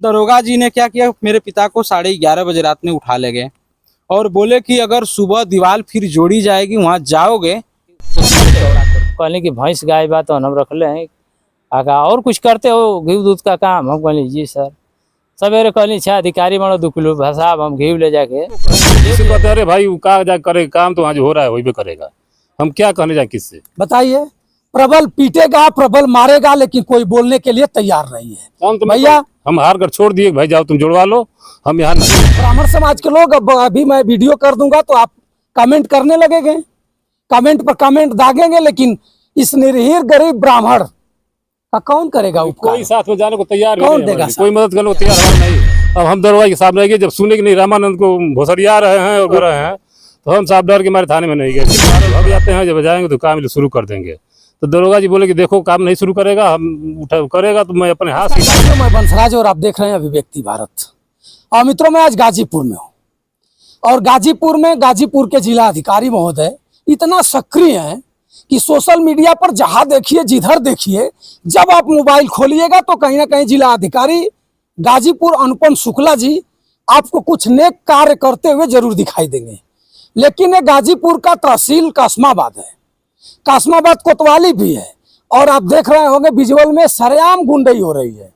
दरोगा जी ने क्या किया, मेरे पिता को 11:30 बजे रात में उठा ले गए और बोले कि अगर सुबह दीवार फिर जोड़ी जाएगी वहां जाओगे तो कहले कि भैंस गाय बा तो हम रख ले हैं आका और कुछ करते हो घी दूध का काम। हम कहली जी सर। सवेरे कहली अच्छा अधिकारी मानो 2 किलो साहब हम घी ले जाके कहते अरे भाई वो कहा जा करे काम तो वहाँ जो हो रहा है वही भी करेगा, हम क्या कहने जाए किससे। बताइए, प्रबल पीटेगा प्रबल मारेगा लेकिन कोई बोलने के लिए तैयार नहीं है। भैया हम हार कर छोड़ दिए, भाई जाओ तुम जुड़वा लो, हम यहाँ ब्राह्मण समाज के लोग अब अभी मैं वीडियो कर दूंगा तो आप कमेंट करने लगेंगे, कमेंट पर कमेंट दागेंगे, लेकिन इस निरीह गरीब ब्राह्मण का कौन करेगा उपकार? कोई साथ में जाने को तैयार कौन देगा? कोई मदद करने को तैयार नहीं। अब हम दरवाजे के सामने गए, जब सुने कि नहीं रामानंद को भोसरिया रहे हैं और रहे हैं तो हम साहब डर के मारे थाने में नहीं गए, भाग जाते हैं। जब जाएंगे तो काम शुरू कर देंगे। तो दरोगा जी बोले कि देखो काम नहीं शुरू करेगा, हम करेगा तो मैं अपने हाथ से। मैं बंसराज और आप देख रहे हैं अभिव्यक्ति भारत। और मित्रों, मैं आज गाजीपुर में हूँ और गाजीपुर के जिला अधिकारी महोदय इतना सक्रिय हैं कि सोशल मीडिया पर जहाँ देखिए जिधर देखिए, जब आप मोबाइल खोलिएगा तो कहीं ना कहीं जिला अधिकारी गाजीपुर अनुपम शुक्ला जी आपको कुछ नेक कार्य करते हुए जरूर दिखाई देंगे। लेकिन ये गाजीपुर का तहसील कासमाबाद है, कासमाबाद कोतवाली भी है। और आप देख रहे होंगे विजुअल में सरेआम गुंडई हो रही है।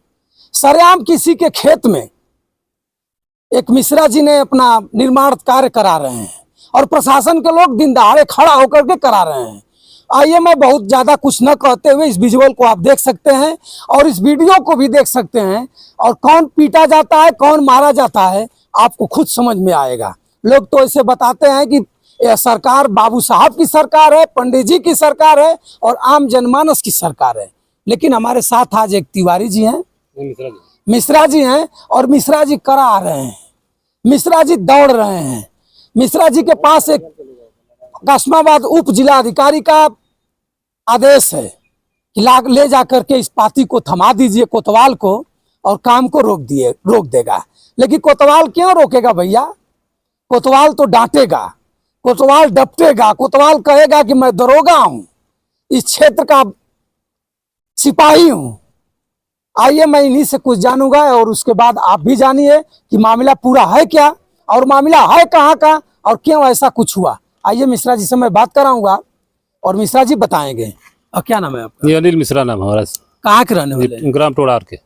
सरेआम किसी के खेत में एक मिश्रा जी ने अपना निर्माण कार्य करा रहे हैं और प्रशासन के लोग दिन दहाड़े खड़ा होकर के करा रहे हैं। आइए, मैं बहुत ज़्यादा कुछ न कहते हुए इस विजुअल को आप देख सकते हैं और इस वीडियो को भी देख सकते हैं। और कौन पीटा जाता है कौन मारा जाता है आपको खुद समझ में आएगा। लोग तो ऐसे बताते हैं कि यह सरकार बाबू साहब की सरकार है, पंडित जी की सरकार है और आम जनमानस की सरकार है। लेकिन हमारे साथ आज एक तिवारी जी हैं, मिश्रा जी हैं और मिश्रा जी करा रहे हैं, मिश्रा जी दौड़ रहे हैं। मिश्रा जी के पास एक कासमाबाद उप जिला अधिकारी का आदेश है कि ले जाकर के इस पाती को थमा दीजिए कोतवाल को और काम को रोक देगा। लेकिन कोतवाल क्यों रोकेगा भैया? कोतवाल तो डांटेगा, कोतवाल डपटेगा, कोतवाल कहेगा कि मैं दरोगा हूं, इस क्षेत्र का सिपाही हूं। आइए, मैं इन्हीं से कुछ जानूंगा और उसके बाद आप भी जानिए कि मामला पूरा है क्या और मामला है कहाँ का और क्यों ऐसा कुछ हुआ। आइए, मिश्रा जी से मैं बात कराऊंगा और मिश्रा जी बताएंगे। और क्या नाम है आपका? अनिल मिश्रा नाम हमारा। कहाँ के रहने वाले? ग्राम टोड़ार के।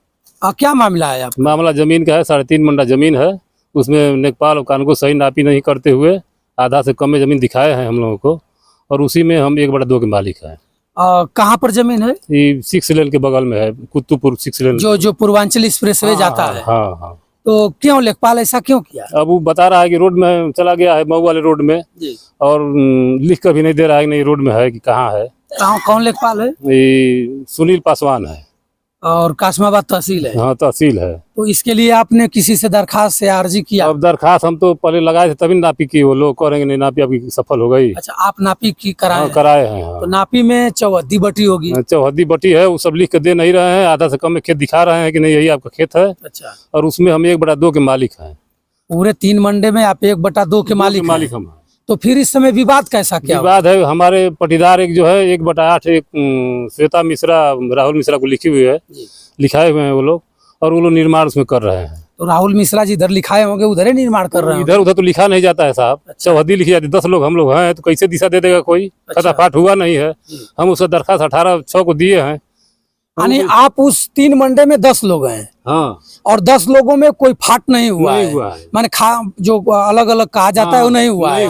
क्या मामला है आपका? मामला जमीन का है, 3.5 मंडा जमीन है। उसमें लेखपाल और कानून को सही नापी नहीं करते हुए आधा से कम में जमीन दिखाए हैं हम लोगों को और उसी में हम 1/2 के मालिक हैं। कहाँ पर जमीन है? ये 6 लेन के बगल में है, कुतुपुर 6 लेन जो पूर्वांचल एक्सप्रेसवे जाता है। हाँ हाँ। तो क्यों लेखपाल ऐसा क्यों किया? अब वो बता रहा है कि रोड में चला गया है, मऊ वाले रोड में जी। और लिख कर भी नहीं दे रहा है नहीं रोड में है कि कहाँ है। कौन लेखपाल है? ये सुनील पासवान है और कासमाबाद तहसील है। हाँ तहसील है। तो इसके लिए आपने किसी से दरखास्त से अर्जी किया? अब दरखास्त हम तो पहले लगाए थे तभी नापी की, वो लोग करेंगे नहीं नापी आपकी सफल हो गई। अच्छा, आप नापी की कराए? कराए हैं। हाँ। तो नापी में चौहद्दी बटी होगी? चौहद्दी बटी है, वो सब लिख के दे नहीं रहे हैं, आधा से कम में खेत दिखा रहे हैं कि नहीं यही आपका खेत है। अच्छा। और उसमें हम 1/2 के मालिक हैं। पूरे 3 मंडे में आप 1/2 के मालिक हम हैं। तो फिर इस समय विवाद कैसा क्या विवाद है? हमारे पटीदार एक जो है 1/8 एक श्वेता मिश्रा राहुल मिश्रा को लिखी हुई है, लिखाए हुए हैं वो लोग और वो लोग निर्माण उसमें कर रहे हैं। तो राहुल मिश्रा जी इधर लिखाए होंगे, उधर ही निर्माण कर रहे हैं? इधर उधर तो लिखा नहीं जाता है साहब। अच्छा। चौहद्दी लिखी जाती है, 10 लोग हम लोग हैं तो कैसे दिशा दे देगा कोई? अच्छा। फटाफट हुआ नहीं है। हम उसका दरखास्त 18/6 को दिए हैं। यानी आप उस 3 मंडे में 10 लोग हैं? हाँ। और 10 लोगों में कोई फाट नहीं हुआ है? माने जो अलग अलग कहा जाता है वो नहीं हुआ है।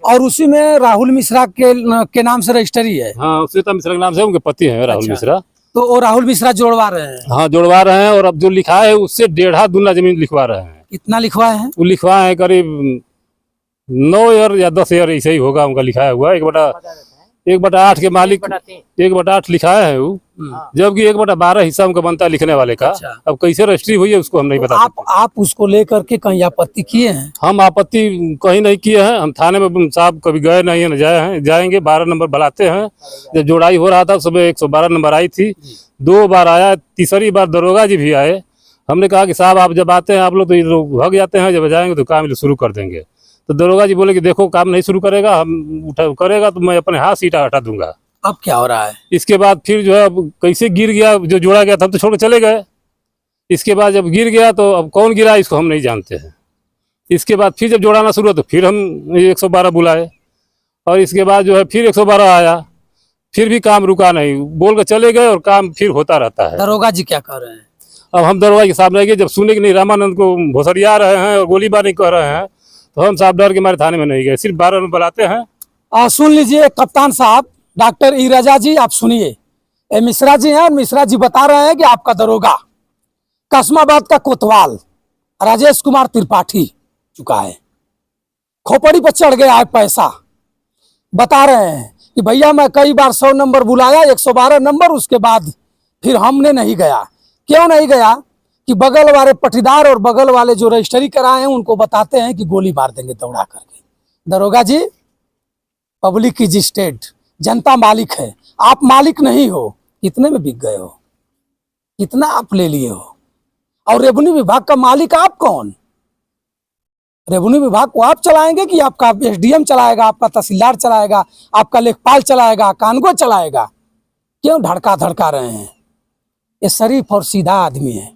और उसी में राहुल मिश्रा के नाम से रजिस्ट्री है? हाँ, श्वेता मिश्रा के नाम से, उनके पति हैं राहुल मिश्रा। तो वो राहुल मिश्रा जोड़वा रहे हैं? हाँ जोड़वा रहे हैं और अब जो लिखा है उससे 1.5 दूना जमीन लिखवा रहे हैं। कितना लिखवाए हैं? वो लिखवाए हैं करीब 9 ईयर या 10 ईयर ऐसे ही होगा उनका लिखाया हुआ। 1/8 के मालिक 1/8 लिखाया है वो, जबकि 1/12 हिस्सा उनका बनता है लिखने वाले का। अच्छा। अब कैसे रजिस्ट्री हुई है उसको हम नहीं बता सकते। आप उसको लेकर के कहीं आपत्ति किए हैं? हम आपत्ति कहीं नहीं किए हैं। हम थाने में साहब कभी गए नहीं है, न जाए हैं। जाएंगे, 12 नंबर बुलाते हैं। जब जोड़ाई हो रहा था सुबह 112 नंबर आई थी, 2 बार आया, तीसरी बार दरोगा जी भी आए। हमने कहा कि साहब आप जब आते हैं आप लोग तो ये लोग भाग जाते हैं, जब जाएंगे तो काम शुरू कर देंगे। तो दरोगा जी बोले कि देखो काम नहीं शुरू करेगा, हम करेगा तो मैं अपने हाथ सीटा हटा दूंगा। अब क्या हो रहा है? इसके बाद फिर जो है अब कैसे गिर गया, जो जोड़ा गया था तो छोड़ के चले गए। इसके बाद जब गिर गया तो अब कौन गिरा इसको हम नहीं जानते हैं। इसके बाद फिर जब जोड़ाना शुरू हुआ तो फिर हम 112 बुलाए और इसके बाद जो है फिर 112 आया, फिर भी काम रुका नहीं, बोल के चले गए और काम फिर होता रहता है। दरोगा जी क्या कर रहे हैं? अब हम दरोगा के सामने गए, जब सुने कि नहीं रामानंद को भोसरिया रहे हैं और गोलीबारी कर रहे हैं तो हम साहब डर के मारे थाने में नहीं गए, सिर्फ 12 बुलाते हैं। सुन लीजिए कप्तान साहब, डॉक्टर ई रजा जी आप सुनिए, ये मिश्रा जी हैं और मिश्रा जी बता रहे हैं कि आपका दरोगा कस्माबाद का कोतवाल राजेश कुमार त्रिपाठी चुका है, खोपड़ी पर चढ़ गया है पैसा। बता रहे हैं कि भैया मैं कई बार 100 नंबर बुलाया, 112 नंबर, उसके बाद फिर हमने नहीं गया। क्यों नहीं गया कि बगल वाले पटीदार और बगल वाले जो रजिस्ट्री कराए हैं उनको बताते हैं कि गोली मार देंगे दौड़ा करके। दरोगा जी, पब्लिक इज स्टेट, जनता मालिक है, आप मालिक नहीं हो। कितने में बिक गए हो, कितना आप ले लिए हो? और रेवेन्यू विभाग का मालिक आप कौन? रेवेन्यू विभाग को आप चलाएंगे कि आपका एसडीएम चलाएगा, आपका तहसीलदार चलाएगा, आपका लेखपाल चलाएगा, कानगो चलाएगा? क्यों धड़का रहे हैं? ये शरीफ और सीधा आदमी है।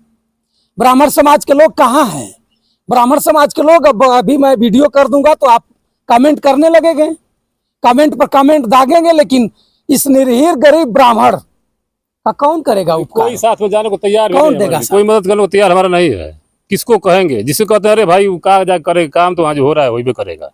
ब्राह्मण समाज के लोग कहाँ हैं? ब्राह्मण समाज के लोग, अब अभी मैं वीडियो कर दूंगा तो आप कमेंट करने लगेंगे, कमेंट पर कमेंट दागेंगे, लेकिन इस निरीह गरीब ब्राह्मण का कौन करेगा उपकार? कोई साथ में जाने को तैयार कौन नहीं, देगा? कोई मदद करने को तैयार हमारा नहीं है। किसको कहेंगे? जिसको कहते हैं अरे भाई वो कहा जा करे काम तो वहाँ जो हो रहा है वही भी करेगा,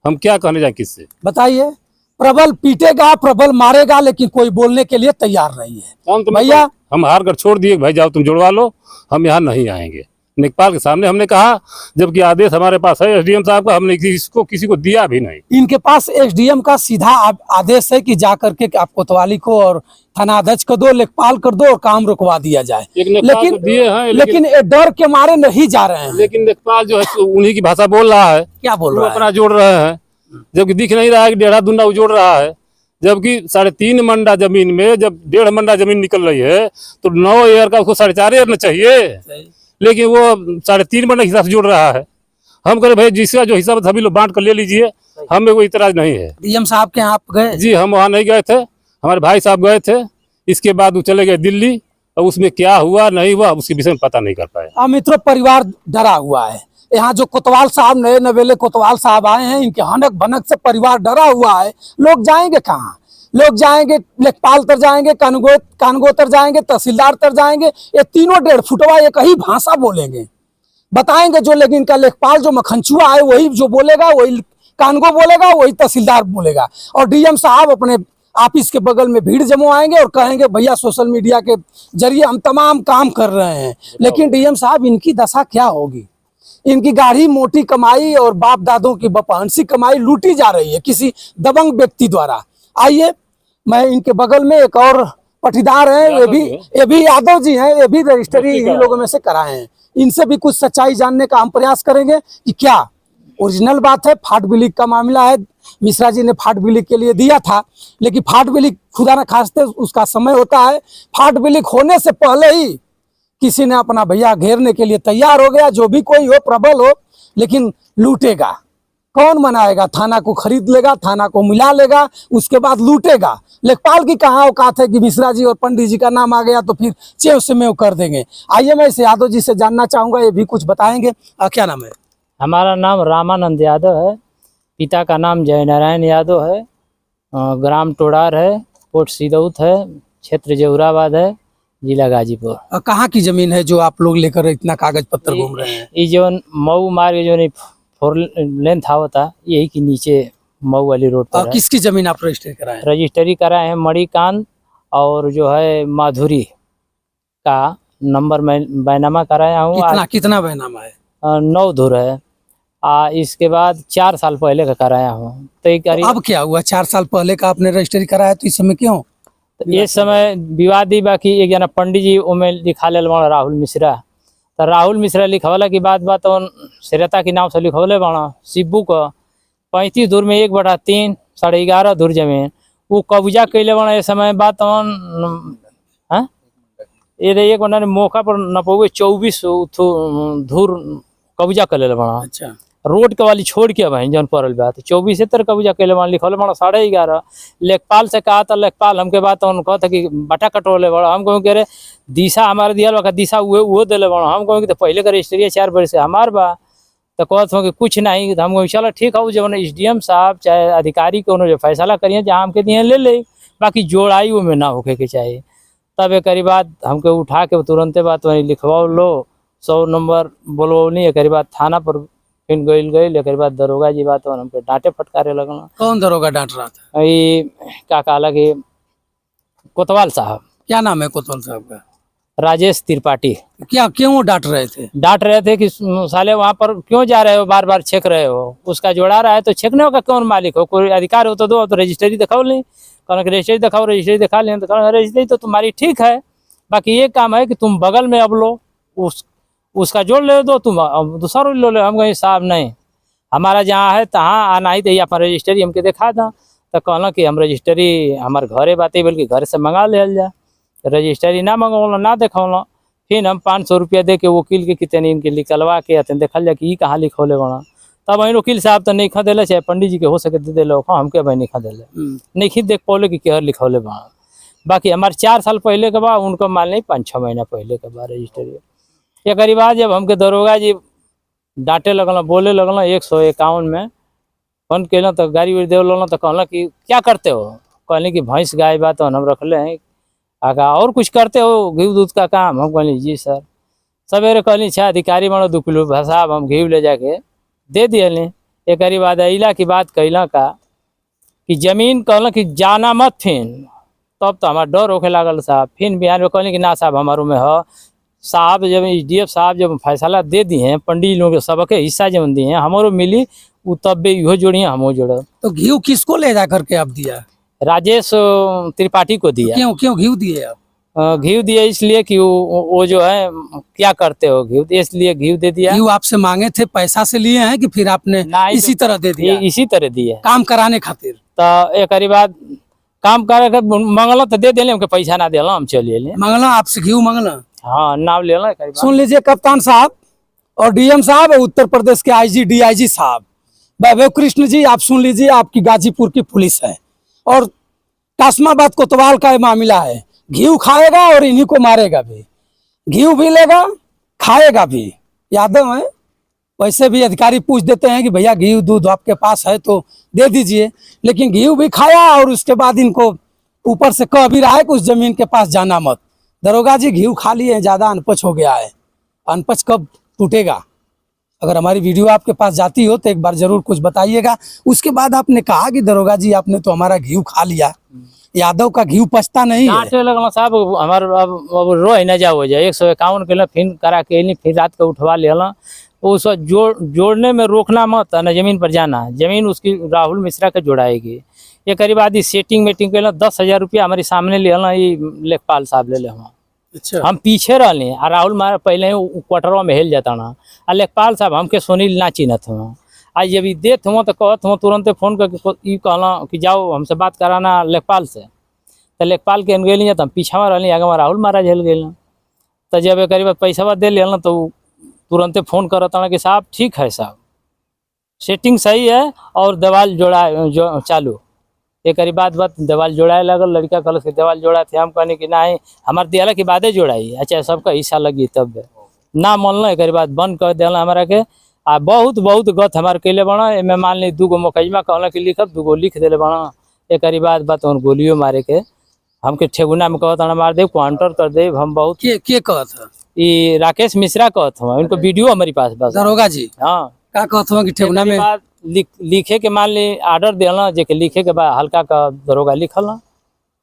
हम क्या कहने जाए किससे? बताइए। प्रबल पीटेगा, प्रबल मारेगा, लेकिन कोई बोलने के लिए तैयार नहीं है। भैया हम हार कर छोड़ दिए, भाई जाओ तुम जुड़वा लो, हम यहाँ नहीं आएंगे। लेखपाल के सामने हमने कहा, जबकि आदेश हमारे पास है एसडीएम साहब का, हमने किसी को दिया भी नहीं। इनके पास एसडीएम का सीधा आदेश है कि जा करके आप कोतवाली को और थानाध्यक्ष को दो, लेखपाल कर दो और काम रुकवा दिया जाए। लेकिन डर के मारे नहीं जा रहे हैं। लेकिन लेखपाल जो है उन्हीं की भाषा बोल रहा है। क्या बोल रहा है? अपना जोड़ रहे हैं, जबकि दिख नहीं रहा है कि 1.5 दुना उजोड़ रहा है। जबकि 3.5 मंडा जमीन में जब 1.5 मंडा जमीन निकल रही है तो 9 एयर का उसको 4.5 एयर न चाहिए, लेकिन वो 3.5 मंडा के हिसाब से जोड़ रहा है। हम कह रहे भाई जिसका जो हिसाब सभी लोग बांट कर ले लीजिए, हमें कोई इतराज नहीं है। डीएम साहब के यहाँ आप गए? जी हम वहाँ नहीं गए थे, हमारे भाई साहब गए थे। इसके बाद वो चले गए दिल्ली, और उसमें क्या हुआ नहीं हुआ उसके विषय में पता नहीं कर पाए। मित्रों, परिवार डरा हुआ है। यहाँ जो कोतवाल साहब, नए नवेले कोतवाल साहब आए हैं, इनके हनक भनक से परिवार डरा हुआ है। लोग जाएंगे कहाँ? लोग जाएंगे लेखपाल तर जाएंगे, कानगो तर जाएंगे, तहसीलदार तर जाएंगे। ये तीनों 1.5 फुटवा एक ही भाषा बोलेंगे, बताएंगे जो। लेकिन इनका लेखपाल जो मखनचुआ है वही जो बोलेगा, वही कानगो बोलेगा, वही तहसीलदार बोलेगा। और डीएम साहब अपने ऑफिस के बगल में भीड़ जमवाएंगे और कहेंगे भैया सोशल मीडिया के जरिए हम तमाम काम कर रहे हैं। लेकिन डीएम साहब, इनकी दशा क्या होगी? इनकी गाढ़ी मोटी कमाई और बाप दादों की बपहंसी कमाई लूटी जा रही है किसी दबंग व्यक्ति द्वारा। आइए, मैं इनके बगल में एक और पटीदार हैं, ये भी यादव जी हैं, ये भी रजिस्ट्री इन लोगों में से कराए हैं। इनसे भी कुछ सच्चाई जानने का हम प्रयास करेंगे कि क्या ओरिजिनल बात है। फाट बिलिक का मामला है, मिश्रा जी ने फाट बिलिक के लिए दिया था, लेकिन फाट बिलिक खुदा न खास्ते उसका समय होता है। फाट बिलिक होने से पहले ही किसी ने अपना भैया घेरने के लिए तैयार हो गया। जो भी कोई हो, प्रबल हो, लेकिन लूटेगा। कौन मनाएगा? थाना को खरीद लेगा, थाना को मिला लेगा, उसके बाद लूटेगा। लेखपाल की कहाँ औकात है कि मिश्रा जी और पंडित जी का नाम आ गया तो फिर चेव से मेव कर देंगे। आइए, मैं इस यादव जी से जानना चाहूंगा, ये भी कुछ बताएंगे। क्या नाम है? हमारा नाम रामानंद यादव है, पिता का नाम जय नारायण यादव है, ग्राम टोडार है, पोस्ट सीदौत है, क्षेत्र जहुराबाद है, जिला गाजीपुर। कहाँ की जमीन है जो आप लोग लेकर इतना कागज पत्र घूम रहे हैं? ये जो मऊ मार्ग जो 4 लेन था होता, यही के नीचे मऊ वाली रोड पर है। किसकी जमीन आप रजिस्ट्री कराए हैं? रजिस्ट्री कराए हैं मणिकांत और जो है माधुरी का नंबर मैं बैनामा कराया हूँ। कितना बैनामा है? 9 धुर है। इसके बाद 4 साल पहले का कराया हूँ। तो अब क्या हुआ? 4 साल पहले का आपने रजिस्ट्री कराया, तो इस समय क्यों? इस समय विवाद ही बाकी एक जना पंडित जी उमें लिखा ले राहुल मिश्रा, तो राहुल मिश्रा लिखवाला की बात श्रेता के नाम से लिखवले बाड़ा शिब्बू को 35 धुर में 1/3 11.5 धुर जमीन वो कब्जा कैले बाड़ा। इस समय बात ये एक मौका पर नपोगे 24 धुर कब्जा कर ले बाड़ा। अच्छा। रोड के वाली छोड़ के भाई जौन पड़ल बात 24 कबूजा कैले मान लिखल बड़ा 11:30 लेखपाल से कहा था, लेखपाल हमके बात उनको था कि बटा कटोले बड़ा, हम कहूँ कि अरे दिशा हमारे दिया बा दिशा वो दिले बड़ा, हम कहूँ कि तो पहले का रजिस्ट्री 4 बरस से हमार बा, तो कहते हो कि कुछ नहीं, तो हम कहूँ चलो ठीक है, जब SDM साहब चाहे अधिकारी को जो फैसला करिए जहाँ हमके दिए ले ले, बाकी जोड़ाई वो में ना होके के चाहिए। तब एक बात हमके उठा के तुरंते बात वहीं लिखवा लो, 100 नंबर बोलवनी, एक बात थाना पर फिर गई, एक बात दरोगा जी बात हमके डांटे फटकारे लगल। कौन दरोगा डांट रहा था? ये क्या कहला कि कोतवाल साहब, क्या नाम है कोतवाल साहब का? राजेश त्रिपाठी। क्या क्यों डांट रहे थे? डांट रहे थे कि साले वहाँ पर क्यों जा रहे हो, बार बार चेक रहे हो, उसका जोड़ा रहा है तो चेकने का कौन मालिक हो, कोई अधिकार हो तो दो, तो रजिस्ट्री दिखाओ नहीं, कहना कि रजिस्ट्री दिखाओ, रजिस्ट्री दिखा लें, तो कहना रजिस्ट्री तो तुम्हारी ठीक है, बाकी ये काम है कि तुम बगल में अब लो, उसका जोड़ ले दो, तुम दूसरा लो ले। हम कहीं साहब नहीं, हमारा जहाँ है तहाँ आना ही, तो यहाँ पर रजिस्ट्री हमके दिखा था, तो कहना कि हम रजिस्ट्री हमारे घरे बातें बल्कि घर से मंगा ले जाए, रजिस्ट्री ना मंगौल ना देखौल, फिर हम 500 रुपया दे के वकील के कितने इनके निकलवा के अतन देखल जाए कि ये कहाँ लिखौले बना, तब वही वकील साहब तो नहीं खा दिले, चाहे पंडित जी के हो सके दे दिले, हमके भाई नहीं खा दिले, नहीं खींच देख पौले कि केहर लिखौले बना। बाकी हमारे 4 साल पहले के बाद, उनको मान नहीं 5-6 महीना पहले के बाद रजिस्ट्री। एक बाद जब हमके दरोगा जी डांटे लगल, बोले लगल 151 में फोन कैल, तो गाड़ी उड़ी दे लगल, तो कहल कि क्या करते हो, कहली कि भैंस गाय बात हम रखले हैं, आगा और कुछ करते हो घी दूध का काम, हम कहली जी सर। सवेरे कहली अच्छा अधिकारी बनो 2 किलो साहब हम घी ले जाके दे दिए। एक बाद अला की बात कैला का कि जमीन कहल कि जाना मत फिन, तब तो हमारा डर होके लागल साहब। फिर बिहान में कहली कि ना साहब हमारो में है साहब, जब SDF साहब जब फैसला दे दिए हैं, पंडित लोगों के सबके हिस्सा जब दिए हैं, हमारो मिली वो तब भी इहो जोड़िए हमो जोड़। तो घी किसको ले जा करके आप दिया? राजेश त्रिपाठी को दिया। क्यों घी दिए आप? घी दिया इसलिए कि वो जो है क्या करते हो घी, इसलिए घी दे दिया। घी आपसे मांगे थे, पैसा से लिए हैं कि फिर आपने इसी तरह दे दिया? इसी तरह दिए, काम कराने खातिर। तो एक बाद काम करे मंगल तो दे दिले, हमके पैसा ना दिला, हम चलिए मंगला आपसे घी मंगला? हाँ नाम ले। सुन लीजिए कप्तान साहब और DM साहब, उत्तर प्रदेश के IG DIG साहब वैभव कृष्ण जी, आप सुन लीजिए, आपकी गाजीपुर की पुलिस है और कासमाबाद कोतवाल का मामला है। घी खाएगा और इन्हीं को मारेगा भी, घी भी लेगा खाएगा भी। यादव है, वैसे भी अधिकारी पूछ देते हैं कि भैया घी दूध आपके पास है तो दे दीजिए, लेकिन घी भी खाया और उसके बाद इनको ऊपर से कह भी रहा है कि उस जमीन के पास जाना मत। दरोगा जी घी खा लिए हैं, ज्यादा अनपच हो गया है, अनपच कब टूटेगा? अगर हमारी वीडियो आपके पास जाती हो तो एक बार जरूर कुछ बताइएगा। उसके बाद आपने कहा कि दरोगा जी आपने तो हमारा घी खा लिया, यादव का घी पचता नहीं है। लगना साहब हमारे अब रो न जाओ जाए 151 के फिर करा के फिर रात को उठवा लेना, उस जोड़ने में रोकना मत, न जमीन पर जाना, जमीन उसकी राहुल मिश्रा के जोड़ाएगी। एक बाद सेटिंग मेटिंग के 10,000 रुपया हमारे सामने ले लेखपाल साहब ले हम। अच्छा। हम पीछे रहने और राहुल मारा पहले ही क्वार्टरों में हिल जाता ना, और लेखपाल साहब हमके सुनील ना चिन्हत हुआ। आज जब देत हुआ तो कहत हुआ तुरंत फोन करके कहला कि जाओ हमसे बात कराना लेखपाल से, तो लेखपाल के गए तो हम पीछा रही, आगे राहुल महाराज हिल गए। तो जब एक पैसा दे लेना तो तुरंत फोन करता कि साहब ठीक है साहब, सेटिंग सही है और दीवाल जोड़ा चालू। एक बात दीवाल जोड़ाए लगल, लड़का कल से दीवाल जोड़ा थे, हम कहने कि नहीं हमारे दियाला के बादे जोड़ाई, अच्छा सबका हिस्सा लगी तब ना मनल। एक बात बंद कर दिला हमारा के, आ बहुत गत हमारे कैले बना। एमें मान ली 2 गो मुकदमा कहला कि लिखब, 2 गो लिख दिले बना। एक बात गोलियों मारे के हमके ठेगुना में कहता मार दे, क्वांटर कर दे। हम बहुत के कहत ये राकेश मिश्रा कहत हूँ, इनको वीडियो हमारी पास बस। दरोगा जी हाँ का कहत हूँ कि ठेगुना में लिखे के मान ली आर्डर देना, जे के लिखे के बाद हल्का का दरोगा लिखल ना,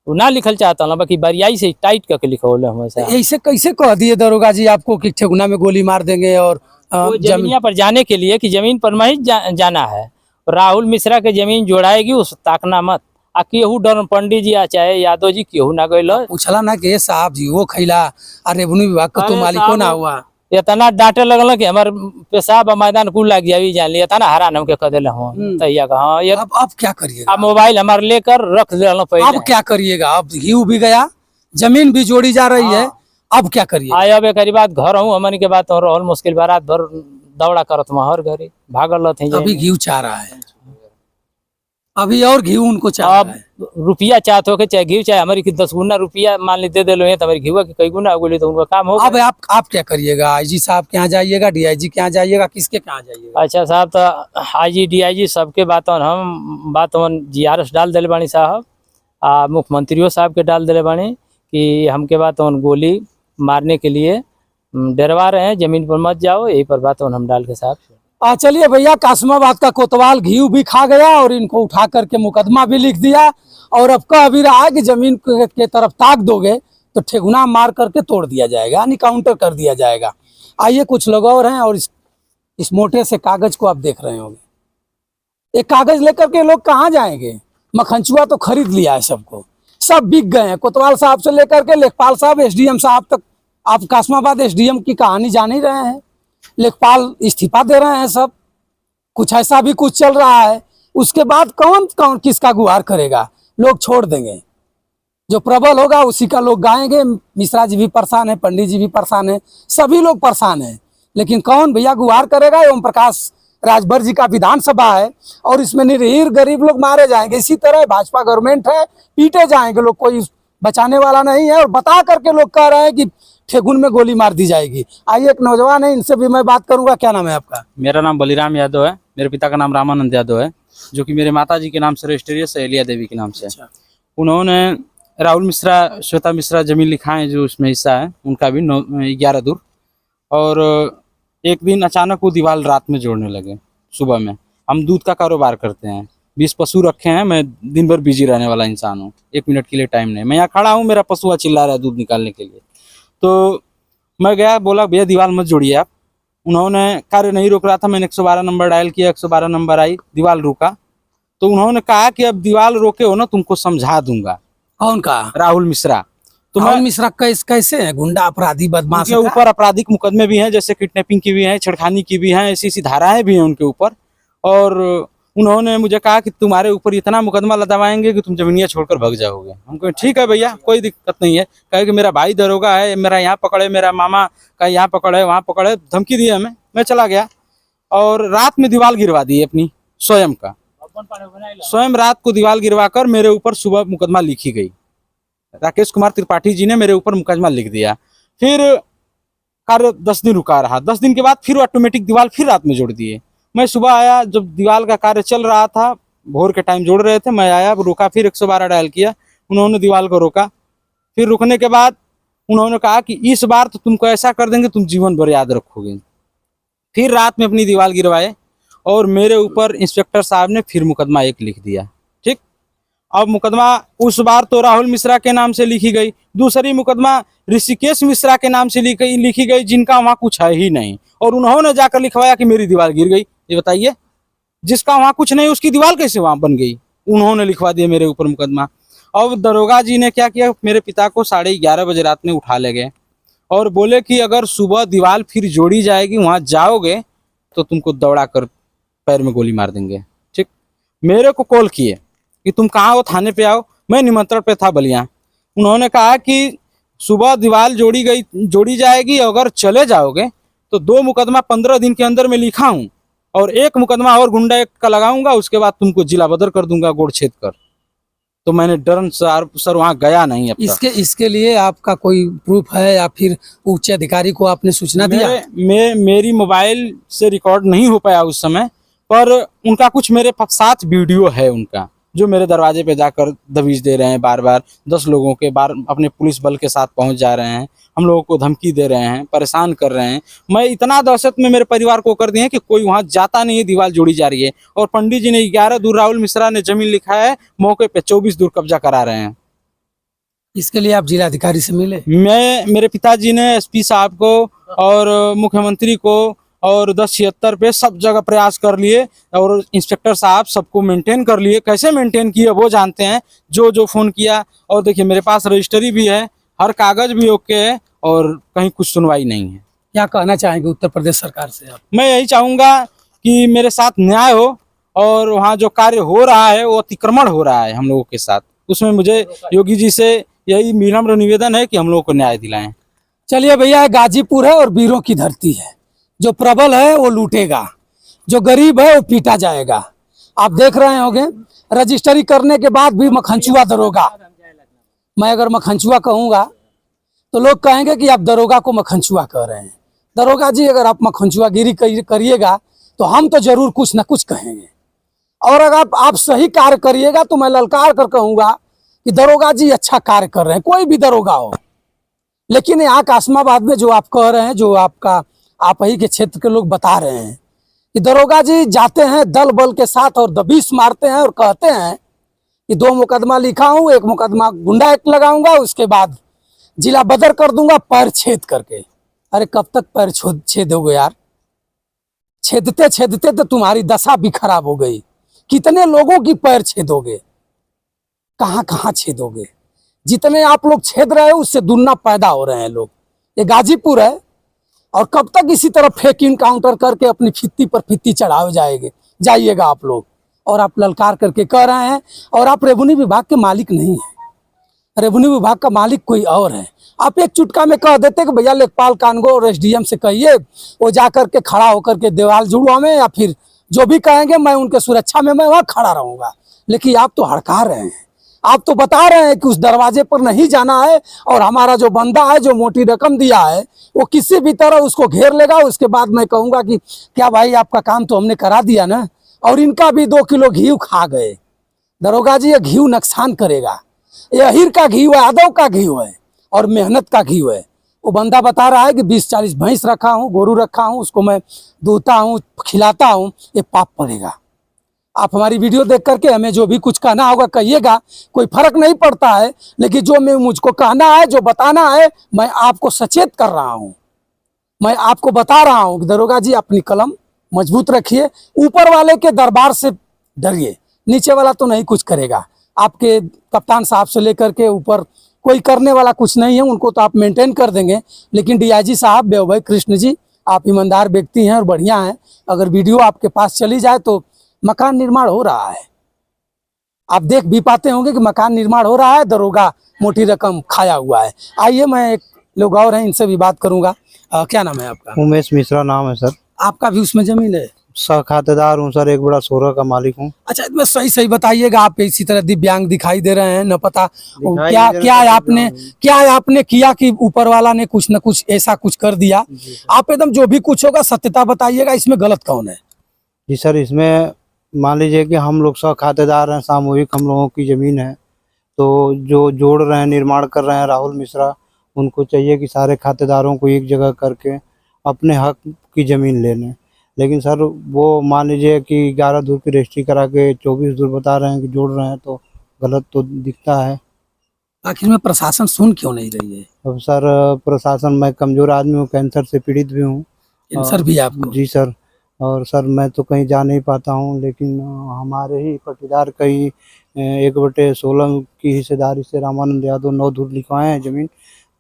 वो ना लिखल चाहता ना, बाकी बरियाई से टाइट करके लिखोले हमेशा। ऐसे कैसे कह दिए दरोगा जी आपको कि ठेगुना में गोली मार देंगे और जमीनिया पर जाने के लिए कि जमीन पर नहीं जाना है, राहुल मिश्रा के जमीन जोड़ाएगी, उस ताकना मत। आ केहू डर पंडित जी चाहे यादव जी केहू ना गइल। पूछला ना कि साहब जी वो खैला और रेवेन्यू विभाग का तो मालिको ना हुआ। इतना डांटे लगल कि हमारे पेशाब मैदान कुल लग गया, जान लिया था ना, हरा नम के कह दिले हाँ तैया का। हाँ ये अब क्या करिएगा? अब मोबाइल हमारे लेकर रख दिला पहले। अब क्या करिएगा? अब घी भी गया, जमीन भी जोड़ी जा रही है, अब क्या करिए? आया अब एक बात घर हूँ हमारी के बात राहुल मुश्किल बारात भर दौड़ा करत हर घरे भागल थे। अभी घी चाह रहा है, अभी और घी उनको चाह अब रहा है। रुपया चाहते हो के चाहे घी चाहे हमारी 10 गुना रुपया मान ली दे दे लो तो हमारी घीवा की कई गुना हो गई तो उनका काम हो अब आप क्या करिएगा? आईजी साहब के यहाँ जाइएगा, डीआईजी के यहाँ जाइएगा, किसके यहाँ जाइएगा? अच्छा साहब तो आईजी डीआईजी सबके बात हम जीआरएस डाल दिले बानी साहब, मुख्यमंत्रियों साहब के डाल दिले बानी कि हमके बात गोली मारने के लिए डरवा रहे हैं, जमीन पर मत जाओ, यही पर बात हम डाल के साहब। चलिए भैया, कासमाबाद का कोतवाल घी भी खा गया और इनको उठा करके मुकदमा भी लिख दिया और अब कह भी रहा है कि जमीन के तरफ ताक दोगे तो ठेगुना मार करके तोड़ दिया जाएगा, यानी काउंटर कर दिया जाएगा। आइए कुछ लोग और हैं और इस मोटे से कागज को आप देख रहे होंगे। एक कागज लेकर के लोग कहाँ जाएंगे? मखनचुआ तो खरीद लिया है सबको, सब बिक गए हैं। कोतवाल साहब से लेकर के लेखपाल साहब, एसडीएम साहब तक। आप कासमाबाद एसडीएम की कहानी जान ही रहे हैं, लेखपाल इस्तीफा दे रहे हैं सब, कुछ ऐसा भी कुछ चल रहा है। उसके बाद कौन कौन किसका गुहार करेगा? लोग छोड़ देंगे, जो प्रबल होगा उसी का लोग गाएंगे। मिश्रा जी भी परेशान है, पंडित जी भी परेशान है, सभी लोग परेशान हैं, लेकिन कौन भैया गुहार करेगा? ओम प्रकाश राजभर जी का विधानसभा है और इसमें निरीह गरीब लोग मारे जाएंगे। इसी तरह भाजपा गवर्नमेंट है, पीटे जाएंगे लोग, कोई बचाने वाला नहीं है। और बता करके लोग कह रहे हैं कि ठेगुन में गोली मार दी जाएगी। आइए एक नौजवान है, इनसे भी मैं बात करूंगा। क्या नाम है आपका? मेरा नाम बलिराम यादव है, मेरे पिता का नाम रामानंद यादव है, जो कि मेरे माता जी के नाम से रजिस्टरी है, सहेलिया देवी के नाम से। अच्छा। उन्होंने राहुल मिश्रा, श्वेता मिश्रा जमीन लिखा है, जो उसमें हिस्सा है उनका भी 11 दूर। और एक दिन अचानक वो दीवार रात में जोड़ने लगे। सुबह में हम दूध का कारोबार करते हैं, 20 पशु रखे हैं, मैं दिन भर बिजी रहने वाला इंसान हूँ, 1 मिनट के लिए टाइम नहीं। मैं यहाँ खड़ा हूँ, मेरा पशुआ चिल्ला रहा है दूध निकालने के लिए। तो मैं गया, बोला भैया दीवार मत जोड़िए आप। उन्होंने कार्य नहीं रोक रहा था, मैंने 112 नंबर डायल किया, 112 नंबर आई, दीवार रुका। तो उन्होंने कहा कि अब दीवार रोके हो ना, तुमको समझा दूंगा। कौन कहा? राहुल मिश्रा। तो राहुल मिश्रा कैसे है? गुंडा, अपराधी, बदमाश? उनके ऊपर आपराधिक मुकदमे भी हैं, जैसे किडनैपिंग की भी हैं, छेड़खानी की भी हैं, ऐसी धाराएं भी हैं उनके ऊपर। और उन्होंने मुझे कहा कि तुम्हारे ऊपर इतना मुकदमा लदवाएंगे कि तुम जमीनिया छोड़कर भाग जाओगे। हमको ठीक है भैया, कोई दिक्कत नहीं है। कहे कि मेरा भाई दरोगा है, मेरा यहाँ पकड़े, मेरा मामा का यहाँ पकड़े, वहाँ पकड़े, धमकी दी हमें। मैं चला गया और रात में दीवार गिरवा दी अपनी स्वयं का। स्वयं रात को दीवार गिरवा कर मेरे ऊपर सुबह मुकदमा लिखी गई। राकेश कुमार त्रिपाठी जी ने मेरे ऊपर मुकदमा लिख दिया। फिर कार्य 10 दिन रुका रहा। 10 दिन के बाद फिर ऑटोमेटिक दीवार फिर रात में जोड़ दिए। मैं सुबह आया, जब दीवार का कार्य चल रहा था, भोर के टाइम जोड़ रहे थे, मैं आया, रुका, फिर 112 डायल किया, उन्होंने दीवार को रोका। फिर रुकने के बाद उन्होंने कहा कि इस बार तो तुमको ऐसा कर देंगे, तुम जीवन भर याद रखोगे। फिर रात में अपनी दीवार गिरवाए और मेरे ऊपर इंस्पेक्टर साहब ने फिर मुकदमा 1 लिख दिया। ठीक, अब मुकदमा उस बार तो राहुल मिश्रा के नाम से लिखी गई, दूसरी मुकदमा ऋषिकेश मिश्रा के नाम से लिखी गई, जिनका वहाँ कुछ है ही नहीं। और उन्होंने जाकर लिखवाया कि मेरी दीवार गिर गई। ये बताइए, जिसका वहाँ कुछ नहीं उसकी दीवार कैसे वहाँ बन गई? उन्होंने लिखवा दिया मेरे ऊपर मुकदमा। अब दरोगा जी ने क्या किया, मेरे पिता को 11:30 बजे रात में उठा ले गए और बोले कि अगर सुबह दीवार फिर जोड़ी जाएगी, वहाँ जाओगे तो तुमको दौड़ा कर पैर में गोली मार देंगे। ठीक, मेरे को कॉल किए कि तुम कहाँ हो, थाने पे आओ। मैं निमंत्रण पे था बलिया। उन्होंने कहा कि सुबह दीवार जोड़ी जाएगी, अगर चले जाओगे तो 2 मुकदमा 15 दिन के अंदर में लिखा हूँ और 1 मुकदमा और गुंडा का लगाऊंगा, उसके बाद तुमको जिला बदर कर दूंगा, गोड़ छेद कर। तो मैंने डरन सर वहाँ गया नहीं। अब इसके लिए आपका कोई प्रूफ है या फिर उच्च अधिकारी को आपने सूचना दिया? मेरी मोबाइल से रिकॉर्ड नहीं हो पाया उस समय, पर उनका कुछ मेरे साथ वीडियो है उनका, जो मेरे दरवाजे पे जाकर दबीज दे रहे हैं, बार बार 10 लोगों के बार अपने पुलिस बल के साथ पहुंच जा रहे हैं, हम लोगों को धमकी दे रहे हैं, परेशान कर रहे हैं। मैं इतना दहशत में मेरे परिवार को कर दिए हैं कि कोई वहां जाता नहीं है, दीवार जोड़ी जा रही है। और पंडित जी ने 11 दूर राहुल मिश्रा ने जमीन लिखा है, मौके पे 24 दूर कब्जा करा रहे हैं। इसके लिए आप जिलाधिकारी से मिले? मेरे पिताजी ने एसपी साहब को और मुख्यमंत्री को और 1076 पे सब जगह प्रयास कर लिए और इंस्पेक्टर साहब सबको मेंटेन कर लिए। कैसे मेंटेन किए वो जानते हैं, जो फोन किया। और देखिए मेरे पास रजिस्ट्री भी है, हर कागज भी ओके है और कहीं कुछ सुनवाई नहीं है। क्या कहना चाहेंगे उत्तर प्रदेश सरकार से आप? मैं यही चाहूँगा कि मेरे साथ न्याय हो और वहाँ जो कार्य हो रहा है वो अतिक्रमण हो रहा है हम लोगों के साथ, उसमें मुझे योगी जी से यही विनम्र निवेदन है कि हम लोगों को न्याय दिलाएं। चलिए भैया, गाजीपुर है और वीरों की धरती है। जो प्रबल है वो लूटेगा, जो गरीब है वो पीटा जाएगा। आप देख रहे होंगे रजिस्ट्री करने के बाद भी मखनचुआ दरोगा, मैं अगर मखनचुआ कहूँगा तो लोग कहेंगे कि आप दरोगा को मखनचुआ कह रहे हैं। दरोगा जी अगर आप मखनचुआगिरी करिएगा तो हम तो जरूर कुछ ना कुछ कहेंगे, और अगर आप सही कार्य करिएगा तो मैं ललकार कर कहूँगा कि दरोगा जी अच्छा कार्य कर रहे हैं, कोई भी दरोगा हो। लेकिन यहाँ कासमाबाद में जो आप कह रहे हैं, जो आप ही के क्षेत्र के लोग बता रहे हैं कि दरोगा जी जाते हैं दल बल के साथ और दबीस मारते हैं और कहते हैं कि 2 मुकदमा लिखा हूँ, 1 मुकदमा गुंडा एक्ट लगाऊंगा, उसके बाद जिला बदर कर दूंगा पैर छेद करके। अरे कब तक पैर छेदोगे यार? छेदते छेदते तो तुम्हारी दशा भी खराब हो गई। कितने लोगों की पैर छेदोगे, कहाँ कहाँ छेदोगे? जितने आप लोग छेद रहे हो उससे दुगना पैदा हो रहे हैं लोग। ये गाजीपुर है और कब तक इसी तरह फेक इनकाउंटर करके अपनी फित्ती पर फित्ती चढ़ाए जाइएगा आप लोग। और आप ललकार करके कह रहे हैं, और आप रेवन्यू विभाग के मालिक नहीं हैं, रेवन्यू विभाग का मालिक कोई और है। आप एक चुटका में कह देते कि भैया लेखपाल कानगो और एसडीएम से कहिए वो जा करके खड़ा होकर के दीवार जुड़वा में, या फिर जो भी कहेंगे मैं उनके सुरक्षा में मैं वहाँ खड़ा रहूँगा। लेकिन आप तो हड़का रहे हैं, आप तो बता रहे हैं कि उस दरवाजे पर नहीं जाना है, और हमारा जो बंदा है जो मोटी रकम दिया है वो किसी भी तरह उसको घेर लेगा। उसके बाद मैं कहूँगा कि क्या भाई आपका काम तो हमने करा दिया ना, और इनका भी 2 किलो घी खा गए। दरोगा जी ये घी नुकसान करेगा, ये अहिर का घी है, यादव का घी है और मेहनत का घी है। वो बंदा बता रहा है कि 20-40 भैंस रखा हूँ, गोरू रखा हूँ, उसको मैं दूहता हूँ, खिलाता हूँ, ये पाप पड़ेगा। आप हमारी वीडियो देख करके हमें जो भी कुछ कहना होगा कहिएगा, कोई फर्क नहीं पड़ता है। लेकिन जो मुझको कहना है, जो बताना है, मैं आपको सचेत कर रहा हूँ, मैं आपको बता रहा हूँ कि दरोगा जी अपनी कलम मजबूत रखिए, ऊपर वाले के दरबार से डरिए, नीचे वाला तो नहीं कुछ करेगा। आपके कप्तान साहब से लेकर के ऊपर कोई करने वाला कुछ नहीं है, उनको तो आप मेंटेन कर देंगे। लेकिन डीआईजी साहब बेवभाई कृष्ण जी, आप ईमानदार व्यक्ति हैं और बढ़िया हैं। अगर वीडियो आपके पास चली जाए तो मकान निर्माण हो रहा है, आप देख भी पाते होंगे कि मकान निर्माण हो रहा है, दरोगा मोटी रकम खाया हुआ है। आइए मैं एक लोग और हैं, इनसे भी बात करूंगा। क्या नाम है आपका? उमेश मिश्रा नाम है सर। आपका भी उसमें जमीन है? सह खातेदार हूँ सर, एक बड़ा सोरा का मालिक हूँ। अच्छा, इसमें सही बताइएगा, आप इसी तरह दिव्यांग दिखाई दे रहे हैं, न पता दिखाई क्या दे क्या रहे हैं, आपने किया कि ऊपर वाला ने कुछ न कुछ ऐसा कुछ कर दिया? आप एकदम जो भी कुछ होगा सत्यता बताइएगा, इसमें गलत कौन है? जी सर, इसमें मान लीजिए कि हम लोग सह खातेदार हैं, सामूहिक हम लोगों की ज़मीन है, तो जो जोड़ रहे हैं, निर्माण कर रहे हैं राहुल मिश्रा, उनको चाहिए कि सारे खातेदारों को एक जगह करके अपने हक की ज़मीन ले लें। लेकिन सर वो मान लीजिए कि 11 धूर की रजिस्ट्री करा के 24 धूर बता रहे हैं कि जोड़ रहे हैं, तो गलत तो दिखता है। आखिर में प्रशासन सुन क्यों नहीं रही है? अब सर प्रशासन, मैं कमज़ोर आदमी हूँ, कैंसर से पीड़ित भी हूँ। कैंसर भी है आपको? जी सर, और सर मैं तो कहीं जा नहीं पाता हूँ, लेकिन हमारे ही पट्टीदार कई 1/16 की हिस्सेदारी से रामानंद यादव 9 धूर लिखवाए हैं ज़मीन।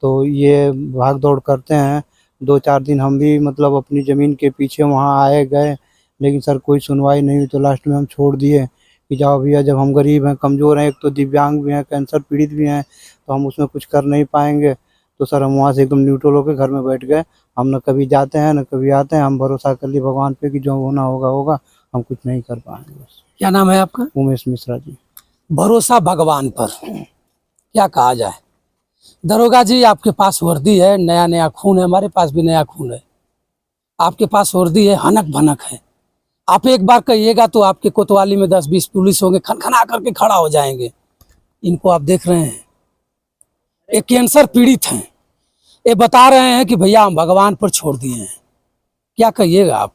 तो ये भाग दौड़ करते हैं। 2-4 दिन हम भी मतलब अपनी ज़मीन के पीछे वहाँ आए गए, लेकिन सर कोई सुनवाई नहीं हुई। तो लास्ट में हम छोड़ दिए कि जाओ भैया, जब हम गरीब हैं, कमज़ोर हैं, एक तो दिव्यांग भी हैं, कैंसर पीड़ित भी हैं, तो हम उसमें कुछ कर नहीं पाएंगे। तो सर हम वहाँ से एकदम न्यूट्रल होकर घर में बैठ गए। हम न कभी जाते हैं न कभी आते हैं, हम भरोसा कर लिए भगवान पे कि जो होना होगा होगा, हम कुछ नहीं कर पाएंगे। बस। क्या नाम है आपका? उमेश मिश्रा जी। भरोसा भगवान पर, क्या कहा जाए। दरोगा जी आपके पास वर्दी है, नया नया खून है, हमारे पास भी नया खून है। आपके पास वर्दी है, हनक भनक है। आप एक बार कहिएगा तो आपके कोतवाली में 10-20 पुलिस होंगे, खनखना करके खड़ा हो जाएंगे। इनको आप देख रहे हैं, एक कैंसर पीड़ित हैं, ये बता रहे हैं कि भैया हम भगवान पर छोड़ दिए हैं। क्या कहिएगा आप?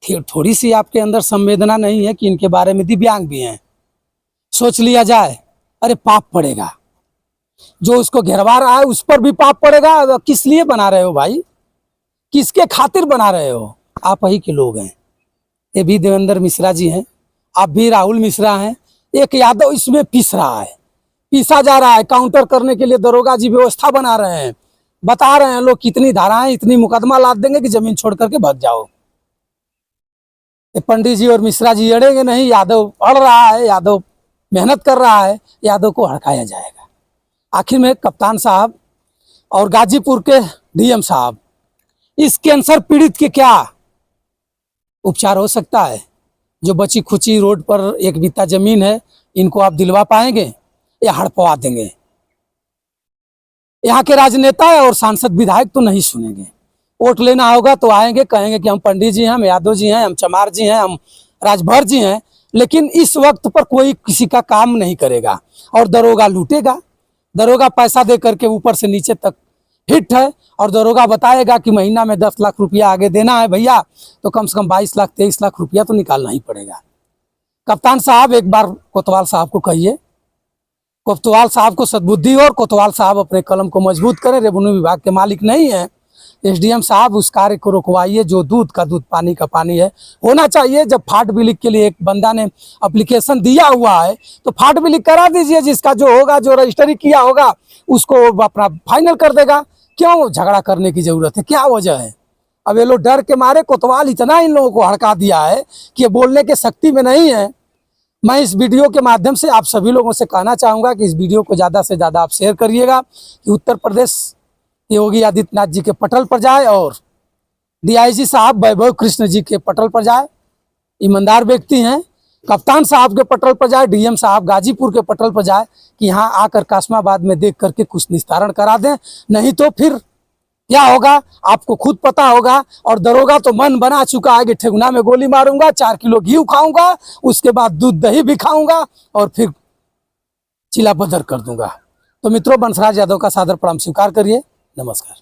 थोड़ी सी आपके अंदर संवेदना नहीं है कि इनके बारे में दिव्यांग भी हैं? सोच लिया जाए, अरे पाप पड़ेगा। जो उसको घेरवा रहा है उस पर भी पाप पड़ेगा। किस लिए बना रहे हो भाई? किसके खातिर बना रहे हो? आप ही के लोग हैं। ये भी देवेंद्र मिश्रा जी हैं, आप भी राहुल मिश्रा हैं। एक यादव इसमें पीस रहा है, पीसा जा रहा है। काउंटर करने के लिए दरोगा जी व्यवस्था बना रहे हैं, बता रहे हैं लोग कितनी धाराएं, इतनी मुकदमा लाद देंगे कि जमीन छोड़ करके भाग जाओ। पंडित जी और मिश्रा जी अड़ेंगे नहीं। यादव अड़ रहा है, यादव मेहनत कर रहा है, यादव को हड़काया जाएगा। आखिर में कप्तान साहब और गाजीपुर के डीएम साहब, इस कैंसर पीड़ित के क्या उपचार हो सकता है? जो बची खुची रोड पर एक बित्ता जमीन है, इनको आप दिलवा पाएंगे या हड़पवा देंगे? यहाँ के राजनेता और सांसद विधायक तो नहीं सुनेंगे। वोट लेना होगा तो आएंगे, कहेंगे कि हम पंडित जी हैं, हम यादव जी हैं, हम चमार जी हैं, हम राजभर जी हैं, लेकिन इस वक्त पर कोई किसी का काम नहीं करेगा और दरोगा लूटेगा। दरोगा पैसा दे करके ऊपर से नीचे तक हिट है और दरोगा बताएगा कि महीना में 10 लाख रुपया आगे देना है भैया, तो कम से कम 22 लाख 23 लाख रुपया तो निकालना ही पड़ेगा। कप्तान साहब एक बार कोतवाल साहब को कहिए, कोतवाल साहब को सद्बुद्धि और कोतवाल साहब अपने कलम को मजबूत करें। रेवेन्यू विभाग के मालिक नहीं है। एसडीएम साहब उस कार्य को रुकवाइए, जो दूध का दूध पानी का पानी है होना चाहिए। जब फाट बिलिक के लिए एक बंदा ने एप्लीकेशन दिया हुआ है तो फाट बिलिक करा दीजिए। जिसका जो होगा, जो रजिस्ट्री किया होगा, उसको अपना फाइनल कर देगा। क्यों झगड़ा करने की जरूरत है? क्या वजह है? अब ये लोग डर के मारे कोतवाल इतना इन लोगों को हड़का दिया है कि ये बोलने के शक्ति में नहीं है। मैं इस वीडियो के माध्यम से आप सभी लोगों से कहना चाहूँगा कि इस वीडियो को ज़्यादा से ज़्यादा आप शेयर करिएगा कि उत्तर प्रदेश योगी आदित्यनाथ जी के पटल पर जाए और डीआईजी साहब वैभव कृष्ण जी के पटल पर जाए, ईमानदार व्यक्ति हैं। कप्तान साहब के पटल पर जाए, डीएम साहब गाजीपुर के पटल पर जाए कि यहाँ आकर कासमाबाद में देख करके कुछ निस्तारण करा दें। नहीं तो फिर क्या होगा आपको खुद पता होगा। और दरोगा तो मन बना चुका है कि ठेगुना में गोली मारूंगा, 4 किलो घी खाऊंगा, उसके बाद दूध दही भी खाऊंगा और फिर चिल्ला बदर कर दूंगा। तो मित्रों, बंसराज यादव का सादर प्रणाम स्वीकार करिए। नमस्कार।